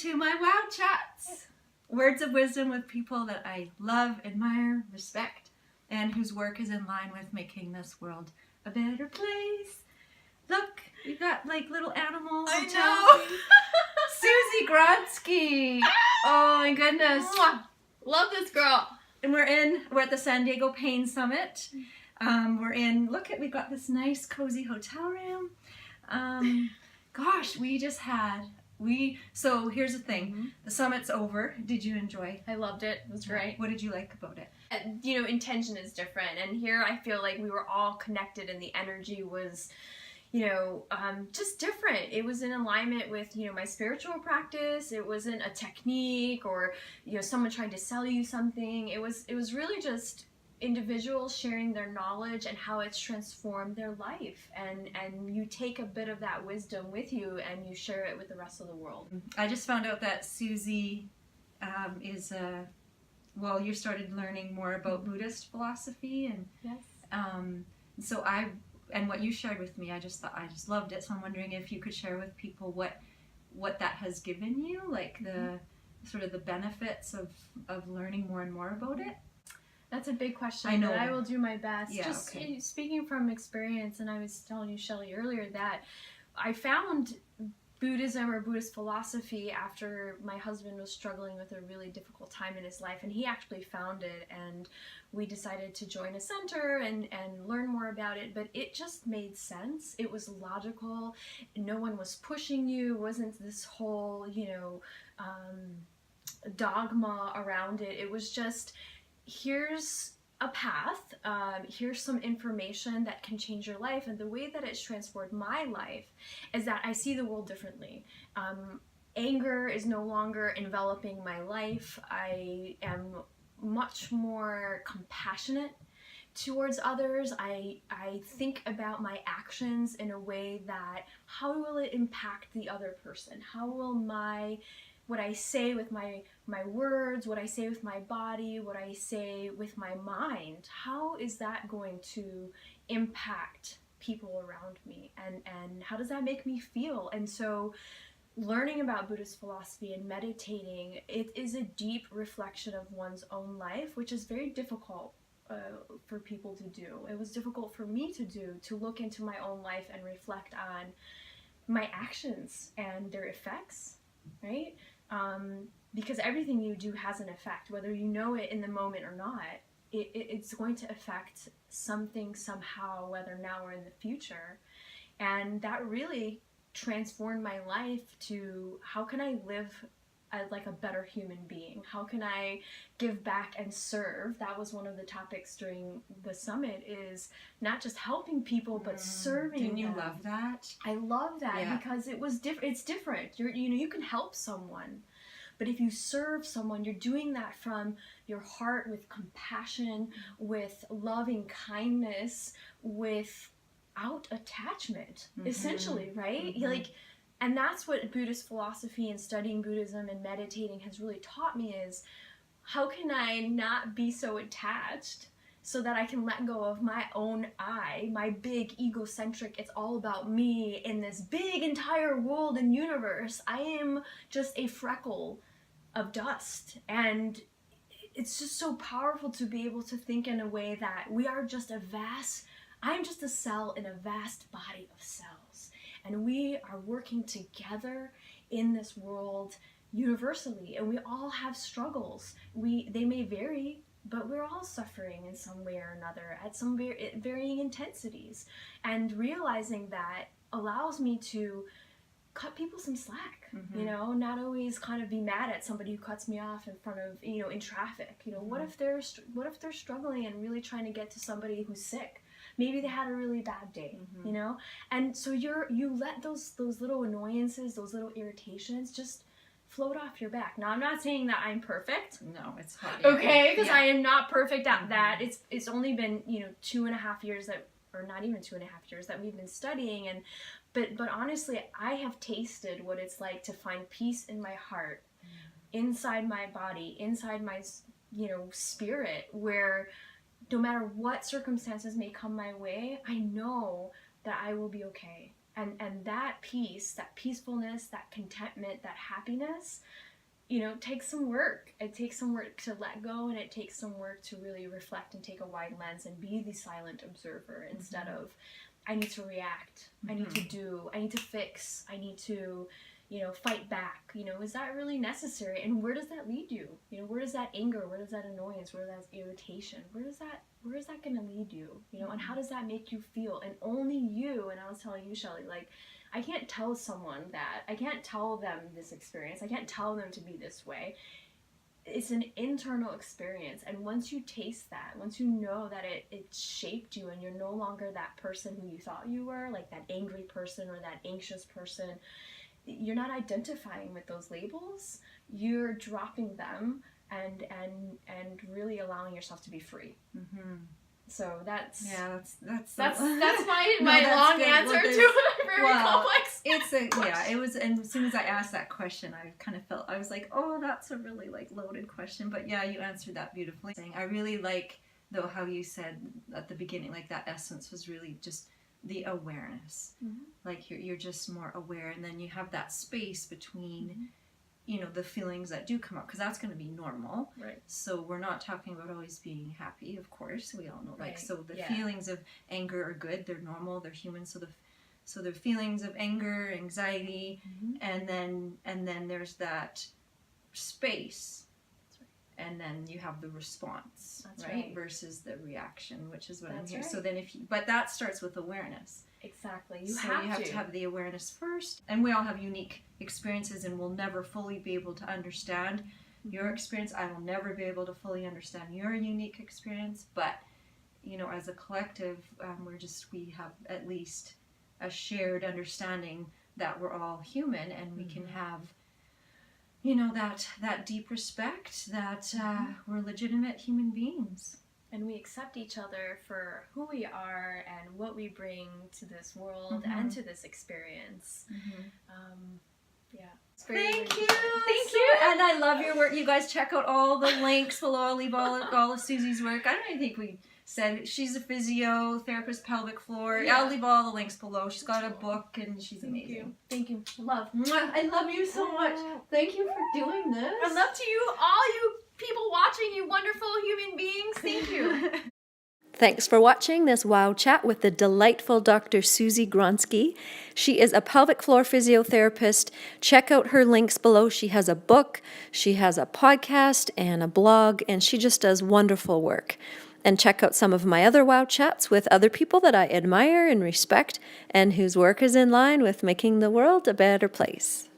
to my Wow Chats. Words of wisdom with people that I love, admire, respect, and whose work is in line with making this world a better place. Look, we got like little animals. I know. Susie Gronski. Oh my goodness. Love this girl. And we're at the San Diego Pain Summit. We've got this nice cozy hotel room. So here's the thing. The summit's over. Did you enjoy? I loved it. It was great. What did you like about it? Intention is different. And here I feel like we were all connected and the energy was, just different. It was in alignment with, my spiritual practice. It wasn't a technique or, someone trying to sell you something. It was really just individuals sharing their knowledge and how it's transformed their life, and you take a bit of that wisdom with you and you share it with the rest of the world. I just found out that Susie you started learning more about Buddhist philosophy, and yes. And what you shared with me, I just loved it. So I'm wondering if you could share with people what that has given you, like the sort of the benefits of learning more and more about it. That's a big question. I know. But I will do my best. Yeah, Just okay. Speaking from experience, and I was telling you, Shelly, earlier that I found Buddhism or Buddhist philosophy after my husband was struggling with a really difficult time in his life, and he actually found it, and we decided to join a center and learn more about it. But it just made sense. It was logical. No one was pushing you. It wasn't this whole, dogma around it. It was just, here's a path, here's some information that can change your life. And the way that it's transformed my life is that I see the world differently. Anger is no longer enveloping my life. I am much more compassionate towards others. I think about my actions in a way that, how will it impact the other person? How will what I say with my words, what I say with my body, what I say with my mind, how is that going to impact people around me? And how does that make me feel? And so learning about Buddhist philosophy and meditating, it is a deep reflection of one's own life, which is very difficult for people to do. It was difficult for me to do, to look into my own life and reflect on my actions and their effects, right? Because everything you do has an effect, whether you know it in the moment or not. It's going to affect something somehow, whether now or in the future. And that really transformed my life to, how can I live as like a better human being? How can I give back and serve? That was one of the topics during the summit, is not just helping people, but serving Didn't you them. love that? I love that because it was different. It's different. You can help someone, but if you serve someone, you're doing that from your heart, with compassion, with loving kindness, without attachment, essentially, right? And that's what Buddhist philosophy and studying Buddhism and meditating has really taught me, is how can I not be so attached so that I can let go of my own I, my big egocentric, it's all about me in this big entire world and universe. I am just a freckle of dust. And it's just so powerful to be able to think in a way that we are just I'm just a cell in a vast body of cells. And we are working together in this world universally, and we all have struggles. They may vary, but we're all suffering in some way or another at some varying intensities. And realizing that allows me to cut people some slack, not always kind of be mad at somebody who cuts me off in front of, in traffic. What if they're struggling and really trying to get to somebody who's sick? Maybe they had a really bad day, And so you let those little annoyances, those little irritations just float off your back. Now, I'm not saying that I'm perfect. No, it's hard. Okay, because I am not perfect at that. It's only been, 2.5 years or not even 2.5 years that we've been studying, but honestly, I have tasted what it's like to find peace in my heart, inside my body, inside my, spirit, where no matter what circumstances may come my way, I know that I will be okay. And that peace, that peacefulness, that contentment, that happiness, takes some work. It takes some work to let go, and it takes some work to really reflect and take a wide lens and be the silent observer instead of, I need to react, I need to do, I need to fix, I need to, fight back. Is that really necessary? And where does that lead you? Where does that anger, where does that annoyance, where does that irritation, where is that going to lead you? And how does that make you feel? And only you, and I was telling you, Shelly, like, I can't tell someone that. I can't tell them this experience. I can't tell them to be this way. It's an internal experience. And once you taste that, once you know that it shaped you and you're no longer that person who you thought you were, like that angry person or that anxious person, you're not identifying with those labels. You're dropping them and really allowing yourself to be free. So that's my long good. answer to a very complex. It was, and as soon as I asked that question, I kind of felt, I was like, oh, that's a really like loaded question, but yeah, you answered that beautifully. I really like though how you said at the beginning, like that essence was really just the awareness. Like you're just more aware, and then you have that space between the feelings that do come up, because that's going to be normal, right? So we're not talking about always being happy, of course, we all know, right. Like, so the feelings of anger are good, they're normal, they're human. So the feelings of anger, anxiety, and then there's that space, and then you have the response, right? Versus the reaction, which is what I'm hearing. Right. So then but that starts with awareness. Exactly. You have to have the awareness first, and we all have unique experiences, and we'll never fully be able to understand your experience. I will never be able to fully understand your unique experience, but as a collective, we have at least a shared understanding that we're all human, and we can have that deep respect that we're legitimate human beings. And we accept each other for who we are and what we bring to this world and to this experience. Thank you. And I love your work. You guys check out all the links below. I'll leave all of Susie's work. I don't even think we said she's a physiotherapist, pelvic floor. Yeah. I'll leave all the links below. She's got a book, and she's amazing. Thank you. Love. I love you so much. Thank you for doing this. And love to you, all you people watching, you wonderful human beings. Thank you. Thanks for watching this WOW chat with the delightful Dr. Susie Gronski. She is a pelvic floor physiotherapist. Check out her links below. She has a book, she has a podcast and a blog, and she just does wonderful work. And check out some of my other WOW chats with other people that I admire and respect and whose work is in line with making the world a better place.